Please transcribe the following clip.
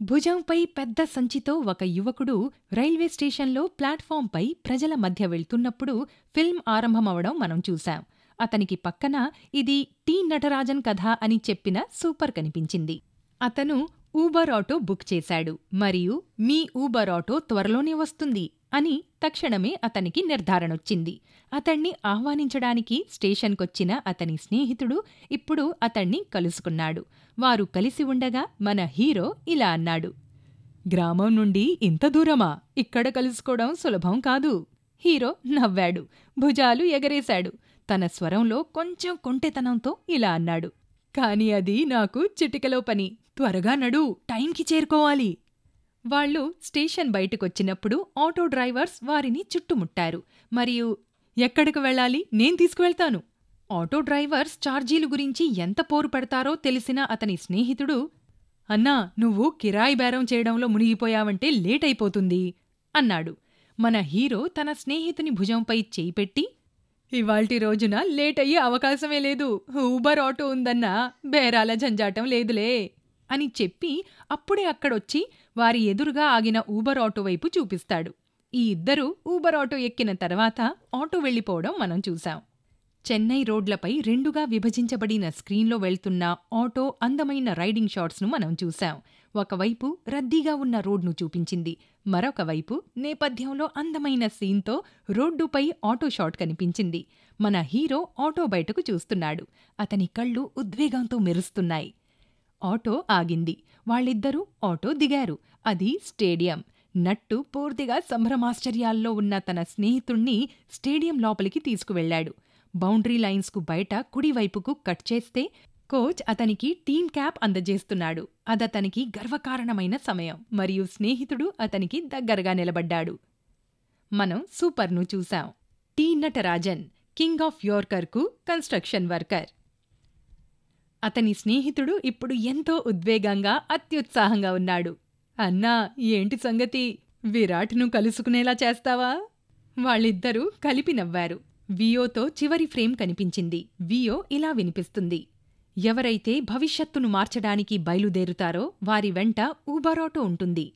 భుజంపై పెద్ద సంచితో ఒక యువకుడు రైల్వే స్టేషన్లో ప్లాట్ఫాంపై ప్రజల మధ్య వెళ్తున్నప్పుడు ఫిల్మ్ ఆరంభమవడం మనం చూశాం. అతనికి పక్కన ఇది టి నటరాజన్ కథ అని చెప్పిన సూపర్ కనిపించింది. అతను ఊబర్ ఆటో బుక్ చేశాడు మరియు మీ ఊబర్ ఆటో త్వరలోనే వస్తుంది అని తక్షణమే అతనికి నిర్ధారణొచ్చింది. అతణ్ణి ఆహ్వానించడానికి స్టేషన్కొచ్చిన అతని స్నేహితుడు ఇప్పుడు అతణ్ణి కలుసుకున్నాడు. వారు కలిసి ఉండగా మన హీరో ఇలా అన్నాడు, "గ్రామం నుండి ఇంత దూరమా? ఇక్కడ కలుసుకోవడం సులభం కాదు." హీరో నవ్వాడు, భుజాలు ఎగరేశాడు. తన స్వరంలో కొంచెం కొంటెతనంతో ఇలా అన్నాడు, "కాని అది నాకు చిటికెలో పని. త్వరగా నడు, టైంకి చేరుకోవాలి." వాళ్లు స్టేషన్ బయటకొచ్చినప్పుడు ఆటో డ్రైవర్స్ వారిని చుట్టుముట్టారు మరియు "ఎక్కడికి వెళ్ళాలి? నేను తీసుకువెళ్తాను." ఆటో డ్రైవర్స్ ఛార్జీలు గురించి ఎంత పోరు పెడతారో తెలిసిన అతని స్నేహితుడు, "అన్నా, నువ్వు కిరాయి బేరం చేయడంలో మునిగిపోయావంటే లేటైపోతుంది" అన్నాడు. మన హీరో తన స్నేహితుని భుజంపై చేయి పెట్టి, "ఇవాల్టి రోజున లేటయ్యే అవకాశమే లేదు. ఊబర్ ఆటో ఉందన్నా, బేరాల జంజాటం లేదులే" అని చెప్పి అప్పుడే అక్కడొచ్చి వారి ఎదురుగా ఆగిన ఊబర్ ఆటో వైపు చూపిస్తాడు. ఈ ఇద్దరూ ఊబర్ ఆటో ఎక్కిన తర్వాత ఆటో వెళ్లిపోవడం మనం చూశాం. చెన్నై రోడ్లపై రెండుగా విభజించబడిన స్క్రీన్లో వెళ్తున్న ఆటో అందమైన రైడింగ్ షాట్స్ను మనం చూశాం. ఒకవైపు రద్దీగా ఉన్న రోడ్ను చూపించింది, మరొక వైపు నేపథ్యంలో అందమైన సీన్తో రోడ్డుపై ఆటో షాట్ కనిపించింది. మన హీరో ఆటో బయటకు చూస్తున్నాడు. అతని కళ్ళు ఉద్వేగంతో మెరుస్తున్నాయి. ఆటో ఆగింది. వాళ్ళిద్దరూ ఆటో దిగారు. అది స్టేడియం. నట్టు పూర్తిగా సంభ్రమాశ్చర్యాల్లో ఉన్న తన స్నేహితుణ్ణి స్టేడియం లోపలికి తీసుకువెళ్లాడు. బౌండరీ లైన్స్కు బయట కుడివైపుకు కట్ చేస్తే కోచ్ అతనికి టీమ్ క్యాప్ అందజేస్తున్నాడు. అదతనికి గర్వకారణమైన సమయం మరియు స్నేహితుడు అతనికి దగ్గరగా నిలబడ్డాడు. మనం సూపర్ను చూశాం. టి నటరాజన్, కింగ్ ఆఫ్ యార్కర్కు కన్స్ట్రక్షన్ వర్కర్. అతని స్నేహితుడు ఇప్పుడు ఎంతో ఉద్వేగంగా అత్యుత్సాహంగా ఉన్నాడు. "అన్నా, ఏంటి సంగతి? విరాట్ను కలుసుకునేలా చేస్తావా?" వాళ్ళిద్దరూ కలిపి నవ్వారు. వియోతో చివరి ఫ్రేమ్ కనిపించింది. వియో ఇలా వినిపిస్తుంది, "ఎవరైతే భవిష్యత్తును మార్చడానికి బయలుదేరుతారో వారి వెంట ఊబర్ ఆటో ఉంటుంది."